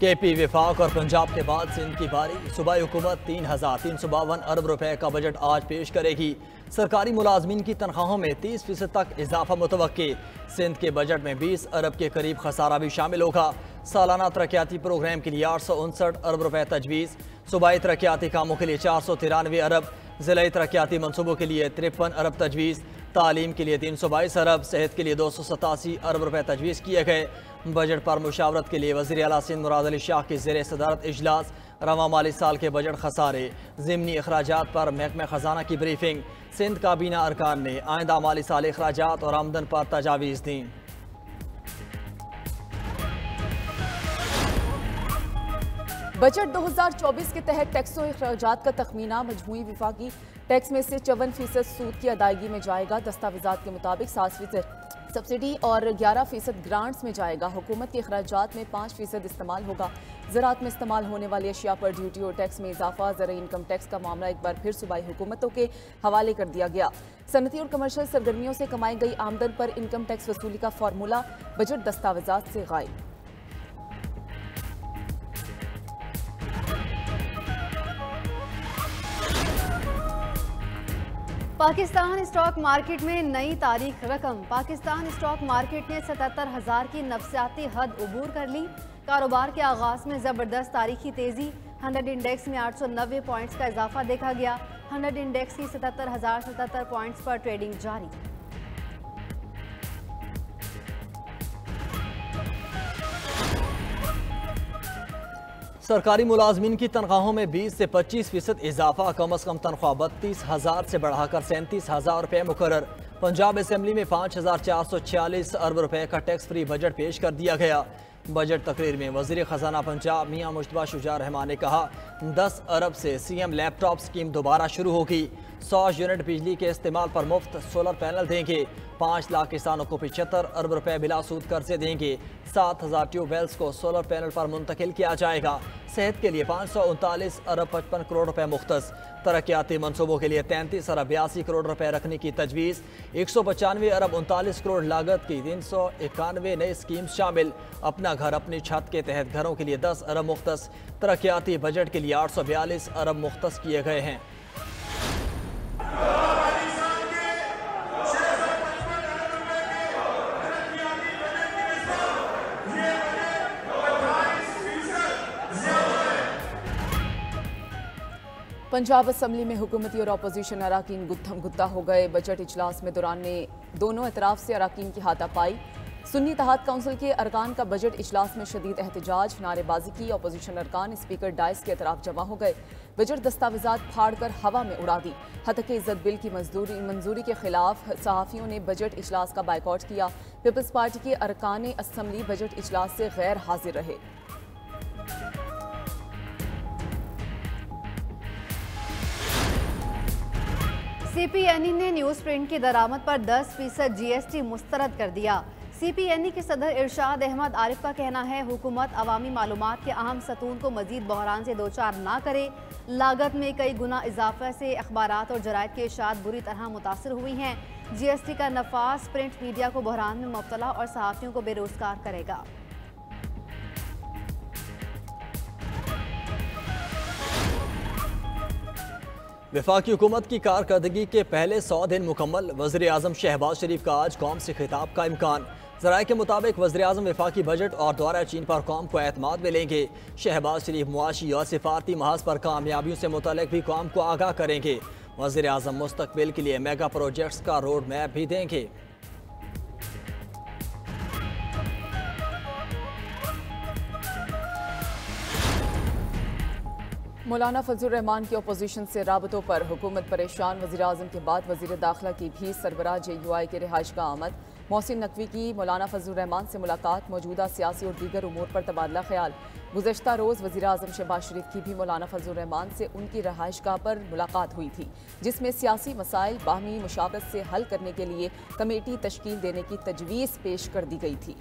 KP विफाक और पंजाब के बाद सिंध की बारी। सूबाई हुकूमत 3,352 अरब रुपए का बजट आज पेश करेगी। सरकारी मुलाजमीन की तनख्वाहों में 30% तक इजाफा मुतवक्की। सिंध के बजट में 20 अरब के करीब खसारा भी शामिल होगा। सालाना तरक्याती प्रोग्राम के लिए 859 अरब रुपए तजवीज़। सूबाई तरक्याती कामों के लिए 493 अरब। ज़िले तरक्याती मनसूबों के लिए 53 अरब तजवीज़। तालीम के लिए 322 अरब। सेहत के लिए 287 अरब रुपए तजवीज़ किए गए। बजट पर मुशावरत के लिए वज़ीर आला सिंध मुराद अली शाह की ज़ेर सदारत इजलास। रवा माली साल के बजट खसारे, ज़िमनी अखराजात पर महकमा खजाना की ब्रीफिंग। सिंध काबीना अरकान ने आइंदा माली साल अखराजात और आमदन पर तजावीज़ दी। बजट 2024 के तहत टैक्स और अखराजात का तखमीना मजमूई विफाकी टैक्स में से 54% सूद की अदायगी में जाएगा। दस्तावेजात के मुताबिक 7% सब्सिडी और 11% ग्रांट्स में जाएगा। हुकूमत के अखराजात में 5% इस्तेमाल होगा। ज़राअत में इस्तेमाल होने वाली अशिया पर ड्यूटी और टैक्स में इजाफा। ज़राई इनकम टैक्स का मामला एक बार फिर सूबाई हुकूमतों के हवाले कर दिया गया। सनती और कमर्शियल सरगर्मियों से कमाई गई आमदन पर इनकम टैक्स वसूली का फार्मूला बजट दस्तावेजात से गायब। पाकिस्तान स्टॉक मार्केट में नई तारीख रकम। पाकिस्तान स्टॉक मार्केट ने 77,000 की नफसियाती हद उबूर कर ली। कारोबार के आगाज में ज़बरदस्त तारीखी तेज़ी। 100 इंडेक्स में 890 पॉइंट्स का इजाफा देखा गया। 100 इंडेक्स की 77,077 पॉइंट्स पर ट्रेडिंग जारी। सरकारी मुलाजमीन की तनख्वाहों में 20 से 25% इजाफा। कम अज़ कम तनख्वाह 32,000 से बढ़ाकर 37,000 रुपये मुकर्रर। पंजाब असम्बली में 5,446 अरब रुपए का टैक्स फ्री बजट पेश कर दिया गया। बजट तकरीर में वज़ीर ख़जाना पंजाब मियां मुश्तबा शुजा रहमान ने कहा, 10 अरब से CM लैपटॉप स्कीम दोबारा शुरू होगी। 100 यूनिट बिजली के इस्तेमाल पर मुफ्त सोलर पैनल देंगे। 5 लाख किसानों को 75 अरब रुपए बिला सूद कर्जे देंगे। 7,000 ट्यूबवेल्स को सोलर पैनल पर मुंतकिल किया जाएगा। सेहत के लिए 539 अरब 55 करोड़ रुपए मुख्तस। तरक्याती मनसूबों के लिए 33 अरब 82 करोड़ रुपए रखने की तजवीज़। 195 अरब 39 करोड़ लागत की 391 नई स्कीम शामिल। अपना घर अपनी छत के तहत घरों के लिए 10 अरब मुख्तस। तरक्याती बजट के लिए 842 अरब मुख्तस किए गए हैं। पंजाब असम्बली में हुकूमती और अपोजिशन अराकीन गुत्थम गुत्ता हो गए। बजट इजलास में दौरान ने दोनों अतराफ से अराकीन की हाथापाई। सुन्नी इत्तेहाद काउंसिल के अरकान का बजट इजलास में शदीद एहतजाज, नारेबाजी की। अपोजिशन अरकान स्पीकर डाइस के अतराफ जमा हो गए। बजट दस्तावेजात फाड़ कर हवा में उड़ा दी। हतक इज्जत बिल की मंजूरी के खिलाफ सहाफ़ियों ने बजट इजलास का बायकॉट किया। पीपल्स पार्टी के अरकान असम्बली बजट इजलास से गैर हाजिर रहे। CPNE ने न्यूज़ प्रिंट की दरामद पर 10% GST मुस्तरद कर दिया। CPNE के सदर इरशाद अहमद आरिफ का कहना है, हुकूमत अवामी मालूमात के अहम सतून को मजीद बहरान से दोचार ना करे। लागत में कई गुना इजाफे से अखबारात और जरायद की इशात बुरी तरह मुतासर हुई हैं। GST का नफास प्रिंट मीडिया को बहरान में मुब्तला और सहाफ़ियों को बेरोजगार करेगा। वफाकी हुकूमत की कारकर्दगी के पहले 100 दिन मुकम्मल। वज़ीर आज़म शहबाज शरीफ का आज कौम से खिताब का इम्कान। ज़राए के मुताबिक वज़ीर आज़म वफाकी बजट और दौरा चीन पर कौम को एतमाद में लेंगे। शहबाज शरीफ मुआशी और सिफारती महाज पर कामयाबियों से मुतल्लिक़ भी कौम को आगाह करेंगे। वज़ीर आज़म मुस्तक़बिल के लिए मेगा प्रोजेक्ट्स का रोड मैप भी देंगे। मौलाना फजलुर रहमान की अपोजिशन से राबतों पर हुकूमत परेशान। वज़ीर आज़म के बाद वज़ीर दाखिला की भी सरबराह JUI के रिहाइश का आमद। मोहसिन नकवी की मौलाना फजलुर रहमान से मुलाकात। मौजूदा सियासी और दीगर उमूर पर तबादला ख्याल। गुज़श्ता रोज़ वज़ीर आज़म शहबाज शरीफ की भी मौलाना फजलुर रहमान से उनकी रहाइशगाह पर मुलाकात हुई थी, जिसमें सियासी मसाइल बाहमी मुशावरत से हल करने के लिए कमेटी तश्कील देने की तजवीज़ पेश कर दी गई थी।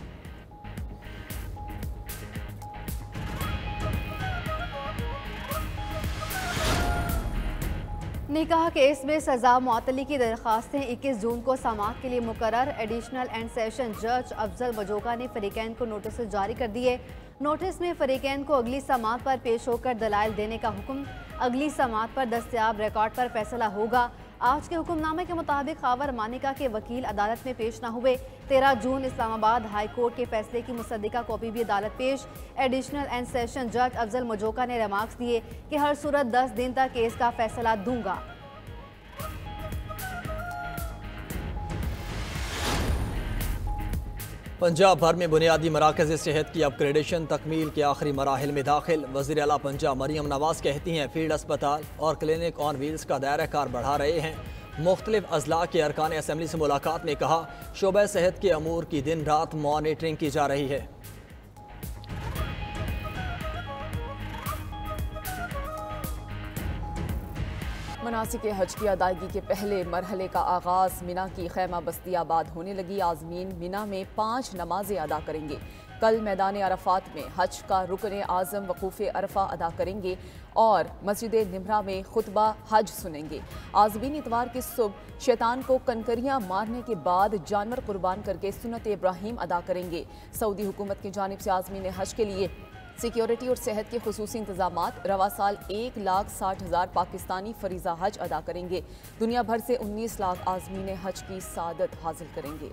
ने कहा कि इसमें सजा मुअत्तली की दरख्वास्तें 21 जून को समाअत के लिए मुकर्रर। एडिशनल एंड सेशन जज अफजल मजोका ने फरीकैन को नोटिस जारी कर दिए। नोटिस में फरीकैन को अगली समाअत पर पेश होकर दलाइल देने का हुक्म। अगली समाअत पर दस्तयाब रिकॉर्ड पर फैसला होगा। आज के हुक्मनामे के मुताबिक खावर मानिका के वकील अदालत में पेश न हुए। 13 जून इस्लामाबाद हाई कोर्ट के फैसले की मुसद्दिका कॉपी भी अदालत पेश। एडिशनल एंड सेशन जज अफजल मजोका ने रिमार्क्स दिए कि हर सूरत 10 दिन तक केस का फैसला दूंगा। पंजाब भर में बुनियादी मराकज़ सेहत की अपग्रेडेशन तकमील के आखिरी मराहिल में दाखिल। वज़ीर आला पंजाब मरियम नवाज कहती हैं फील्ड अस्पताल और क्लिनिक ऑन व्हील्स का दायरा कार बढ़ा रहे हैं। मुख्तलिफ अजला के अरकान असम्बली से मुलाकात में कहा शोबा सेहत के अमूर की दिन रात मॉनिटरिंग की जा रही है। मनासिक हज की अदायगी के पहले मरहले का आगाज़ मिना की खैमा बस्ती आबाद होने लगी। आज़मीन मिना में 5 नमाजें अदा करेंगे। कल मैदान अरफात में हज का रुकन आज़म वकूफ़ अरफा अदा करेंगे और मस्जिद निमरा में खुतबा हज सुनेंगे। आज़मीन इतवार की सुबह शैतान को कनकरियाँ मारने के बाद जानवर कुर्बान करके सुन्नत इब्राहीम अदा करेंगे। सऊदी हुकूमत की जानिब से आज़मीन हज के लिए सिक्योरिटी और सेहत के खुसूसी इंतजामात। रवा साल 1,60,000 पाकिस्तानी फरीजा हज अदा करेंगे। दुनिया भर से 19 लाख आज़मीन हज की सादत हासिल करेंगे।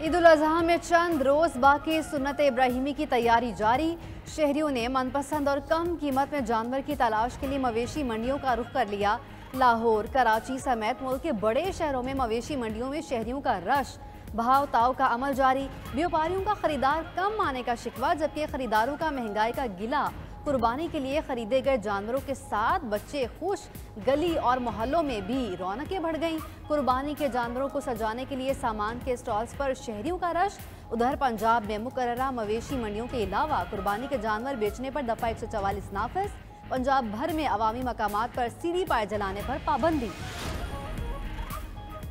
ईद उल अज़हा में चंद रोज बाकी सुन्नत इब्राहिमी की तैयारी जारी। शहरियों ने मनपसंद और कम कीमत में जानवर की तलाश के लिए मवेशी मंडियों का रुख कर लिया। लाहौर, कराची समेत मुल्क के बड़े शहरों में मवेशी मंडियों में शहरियों का रश। भाव ताव का अमल जारी। व्यापारियों का खरीदार कम आने का शिकवा, जबकि खरीदारों का महंगाई का गिला। कुर्बानी के लिए खरीदे गए जानवरों के साथ बच्चे खुश। गली और मोहल्लों में भी रौनकें बढ़ गईं। कुर्बानी के जानवरों को सजाने के लिए सामान के स्टॉल्स पर शहरियों का रश। उधर पंजाब में मुकर्ररा मवेशी मंडियों के अलावा कुर्बानी के जानवर बेचने पर दफा 144 नाफिज। पंजाब भर में अवामी मकामात पर सीढ़ी पाए जलाने पर पाबंदी।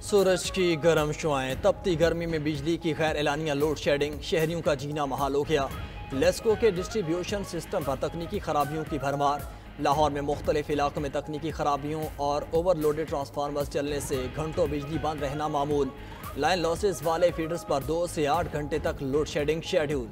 सूरज की गर्म शुआएं, तपती गर्मी में बिजली की गैर एलानिया लोड शेडिंग, शहरियों का जीना महाल हो गया। लेस्को के डिस्ट्रीब्यूशन सिस्टम पर तकनीकी खराबियों की भरमार। लाहौर में मुख्तलिफ इलाकों में तकनीकी खराबियों और ओवरलोडेड ट्रांसफार्मर्स चलने से घंटों बिजली बंद रहना मामूल। लाइन लॉसेस वाले फीडर्स पर 2 से 8 घंटे तक लोड शेडिंग शेड्यूल।